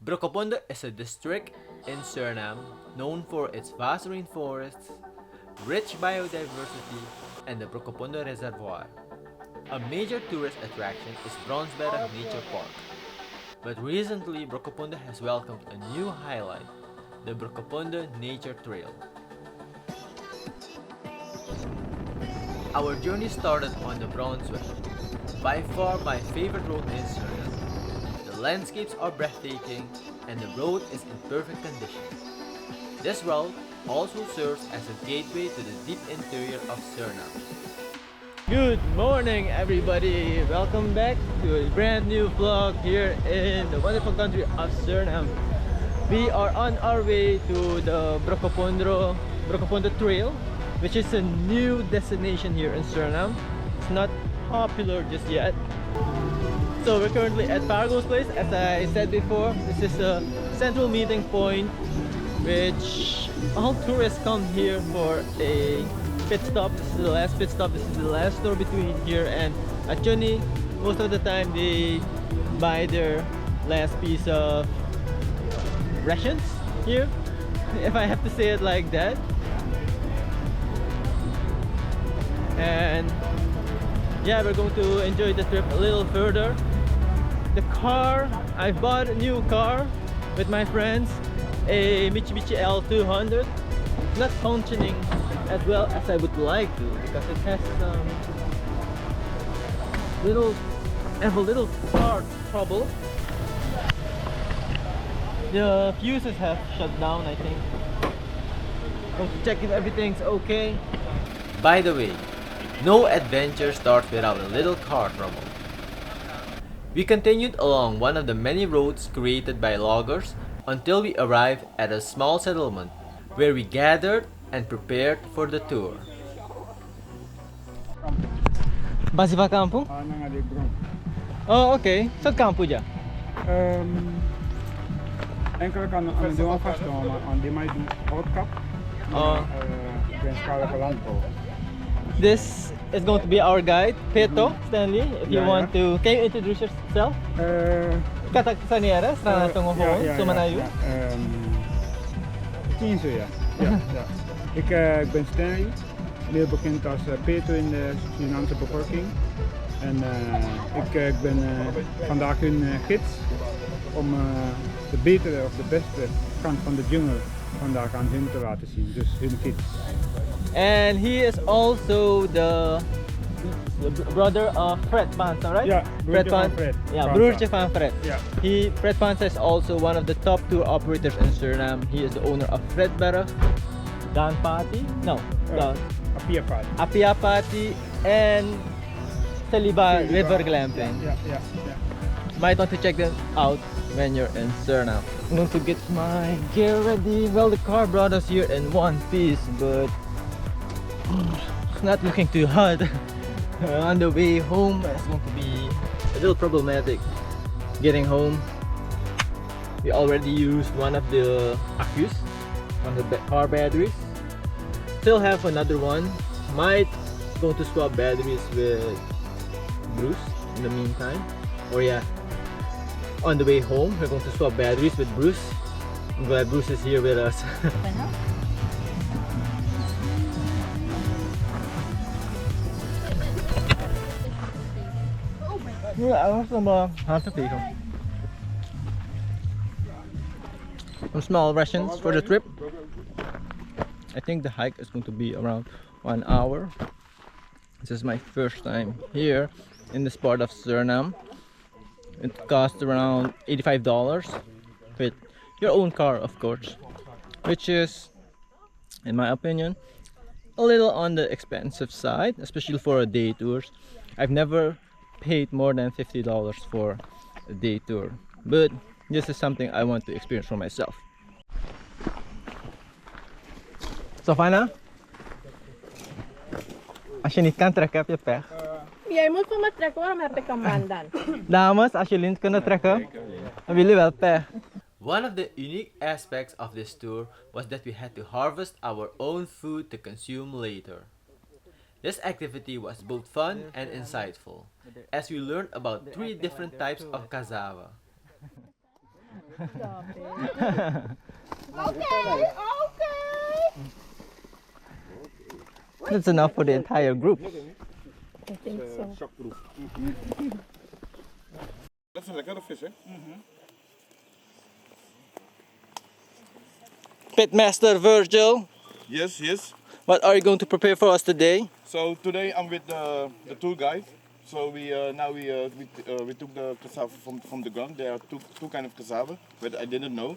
Brokopondo is a district in Suriname known for its vast rainforests, rich biodiversity, and the Brokopondo Reservoir. A major tourist attraction is Brownsberg Nature Park. But recently, Brokopondo has welcomed a new highlight, the Brokopondo Nature Trail. Our journey started on the Brownsberg, by far my favorite road in Suriname. The landscapes are breathtaking and the road is in perfect condition. This route also serves as a gateway to the deep interior of Suriname. Good morning everybody! Welcome back to a brand new vlog here in the wonderful country of Suriname. We are on our way to the Brokopondo Trail, which is a new destination here in Suriname. It's not popular just yet. So we're currently at Fargo's place. As I said before, this is a central meeting point which all tourists come here for a pit stop. This is the last pit stop. This is the last store between here and Achoni. Most of the time they buy their last piece of rations here, if I have to say it like that. And yeah, we're going to enjoy the trip a little further. The car, I bought a new car with my friends, a Mitsubishi L200. It's not functioning as well as I would like to because it has some little car trouble. The fuses have shut down, I think. Going to check if everything's okay. By the way, no adventure starts without a little car trouble. We continued along one of the many roads created by loggers until we arrived at a small settlement where we gathered and prepared for the tour. Basi pa kampung? Oh, okay. Saan kampo dyan? Enkele kan aan de doorgang vastkomen, aan die mij doen roodkap. Wenschappelijke landbouw. This is going to be our guide, Peto Stanley. If you want to, can you introduce yourself? Kata Saniera, strana tungo ho, sumanayu. Zo ja. Ik ben Stanley, meer bekend als Peto in de Surinaamse bevolking. En ik ben vandaag hun gids om de betere of de beste kant van de jungle vandaag aan hun te laten zien, dus hun gids. And he is also the brother of Fred Panza, right? Yeah, Fred van Fred. Yeah, broertje van Fred. Yeah. Fred Panza is also one of the top tour operators in Suriname. He is the owner of Fredberg, Danpati, Apiapati, and Suriname River Glamping. Yeah. Might want to check them out when you're in Suriname. I'm going to get my gear ready. Well, the car brought us here in one piece, but it's not looking too hot. On the way home, it's going to be a little problematic getting home. We already used one of the accus, one of the car batteries. Still have another one. Might go to swap batteries with Bruce in the meantime. Or yeah, on the way home, we're going to swap batteries with Bruce. I'm glad Bruce is here with us. Some small rations for the trip. I think the hike is going to be around 1 hour. This is my first time here in this part of Suriname. It costs around $85 with your own car, of course, which is, in my opinion, a little on the expensive side, especially for a day tour. I've never paid more than $50 for a day tour, but this is something I want to experience for myself. Sofana, als je niet kan trekken, heb je pech. Jij moet van me trekken, waarom heb ik een man dan? Dames, als jullie niet kunnen trekken, hebben jullie wel pech. One of the unique aspects of this tour was that we had to harvest our own food to consume later. This activity was both fun and insightful, as we learned about 3 different types of cassava. That's enough for the entire group. I think so. Shockproof. Dat is een lekkere vis, hè? Pitmaster Virgil, Yes, yes. what are you going to prepare for us today? So today I'm with the tour guide. So we took the cassava from the ground. There are two kind of cassava, but I didn't know.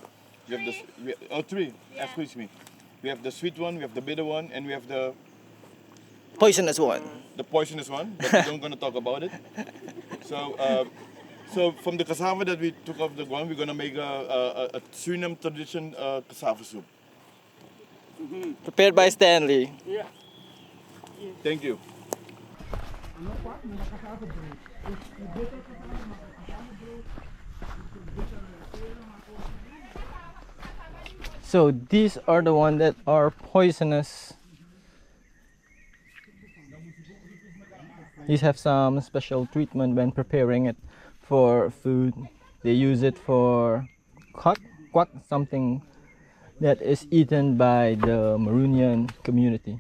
We have three. Yeah. Excuse me. We have the sweet one, we have the bitter one, and we have the Poisonous one. poisonous one. But we don't gonna talk about it. So from the cassava that we took off the ground, we're gonna make a Suriname tradition cassava soup. Prepared by Stanley. Thank you. So these are the ones that are poisonous. These have some special treatment when preparing it for food. They use it for quack, something that is eaten by the Marunian community.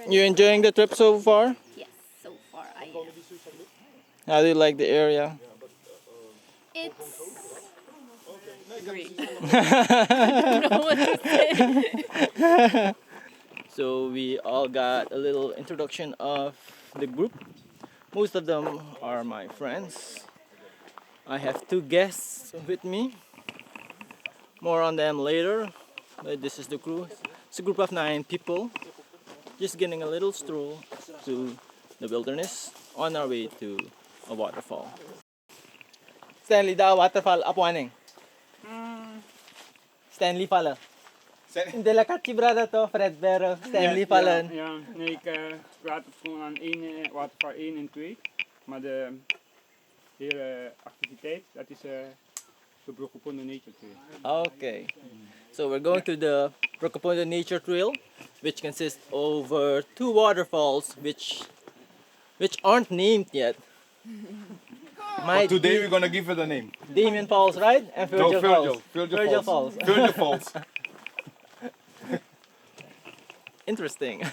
You enjoying the trip so far? Yes, so far I am. How do you like the area? It's great. I don't know what to say. So we all got a little introduction of the group. Most of them are my friends. I have two guests with me. More on them later. But this is the crew. It's a group of 9 people. Just getting a little stroll to the wilderness on our way to a waterfall. Stanley, the waterfall apwaning. Stanley pala. Hindi lakat si brada to, Fred, pero Stanley pala. Ja, nee, ik praat gewoon aan Waterfall 1 en 2. Maar de hele activiteit, dat is de Brokopondo Nature Trail. Okay. So we're going to the Brokopondo Nature Trail, which consists over 2 waterfalls which aren't named yet. Today we're gonna give it a name. Damien Falls, right? And Virgil Falls. Virgil Falls. Virgil Falls. Interesting.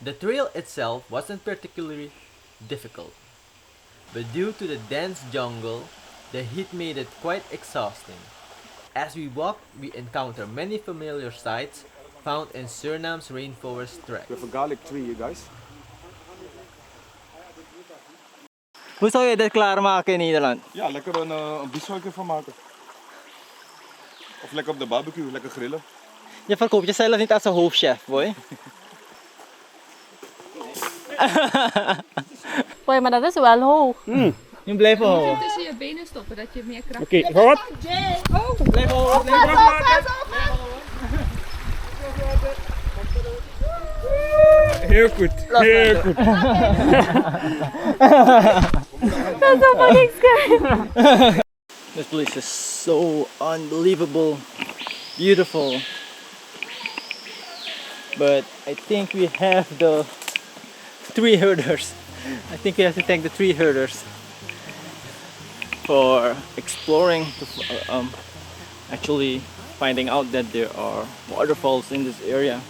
The trail itself wasn't particularly difficult, but due to the dense jungle, the heat made it quite exhausting. As we walked, we encountered many familiar sights found in Suriname's rainforest trek. We have a garlic tree, you guys. Hoe zou je dit klaarmaken in Nederland? Ja, lekker een biefstukje van maken. Of lekker op de barbecue, lekker grillen. Je verkoopt jezelf niet als een hoofdchef, boy. Boy, maar dat is wel hoog. Je blijft hoog. Tussen je benen stoppen, dat je meer kracht Oké, wat? Blijf hoog. Heel goed, heel goed. Dat is zo fucking scary. This place is so unbelievable, beautiful. But I think we have the 3 herders. I think we have to thank the 3 herders for exploring, actually finding out that there are waterfalls in this area.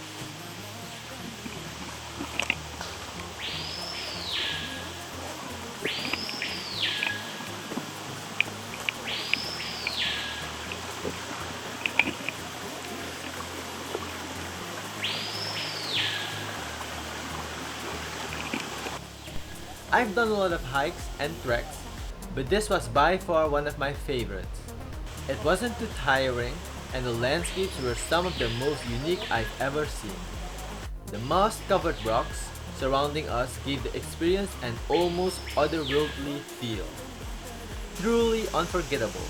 I've done a lot of hikes and treks, but this was by far one of my favorites. It wasn't too tiring, and the landscapes were some of the most unique I've ever seen. The moss-covered rocks surrounding us gave the experience an almost otherworldly feel. Truly unforgettable.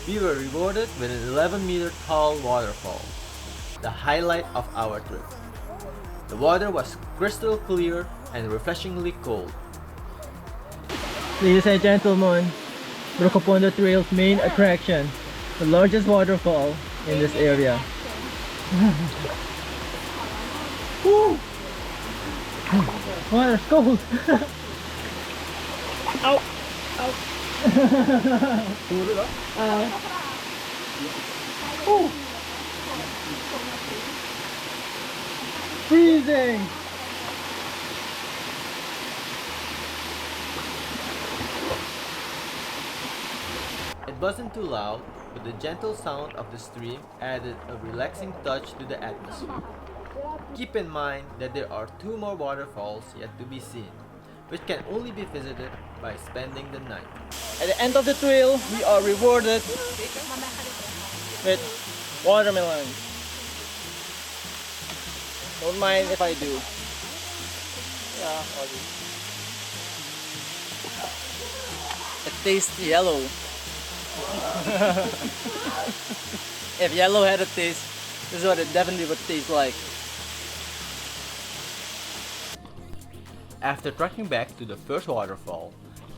We were rewarded with an 11-meter tall waterfall, the highlight of our trip. The water was crystal clear and refreshingly cold. Ladies and gentlemen, Brokopondo Trail's main attraction, the largest waterfall in this area. Woo! Water's cold. Ow! Freezing! It wasn't too loud, but the gentle sound of the stream added a relaxing touch to the atmosphere. Keep in mind that there are 2 more waterfalls yet to be seen, which can only be visited by spending the night. At the end of the trail, we are rewarded with watermelon. Don't mind if I do. Yeah, it tastes yellow. If yellow had a taste, this is what it definitely would taste like. After trekking back to the first waterfall,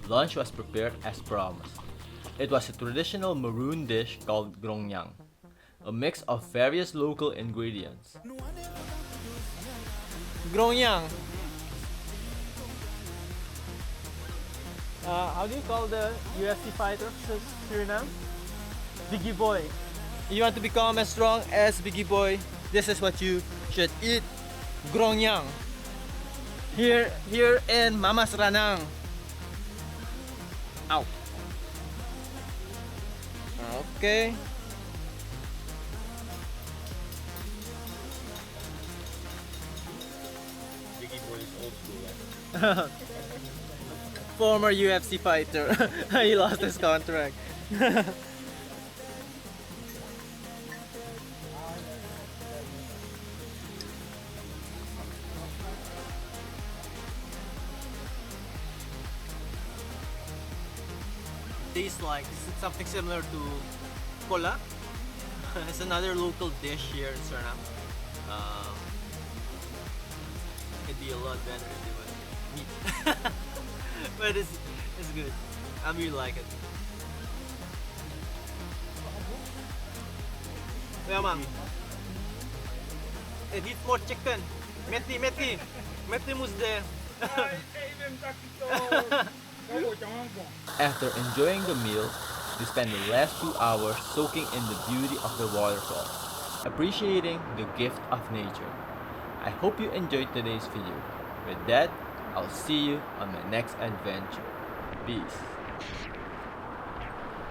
lunch was prepared as promised. It was a traditional maroon dish called grongyang, a mix of various local ingredients. Grongyang. How do you call the UFC fighter of Suriname? Biggie Boy. You want to become as strong as Biggie Boy? This is what you should eat. Grongyang. Here in Mama's Ranang. Ow. Okay. Biggie Boy is old school. Former UFC fighter. He lost his contract. Tastes like something similar to kola. It's another local dish here in Suriname. It'd be a lot better if it was meat. But it's good. I really like it. Yeah, man. It needs more chicken. Meti moest there. After enjoying the meal, we spent the last 2 hours soaking in the beauty of the waterfall, appreciating the gift of nature. I hope you enjoyed today's video. With that, I'll see you on my next adventure. Peace.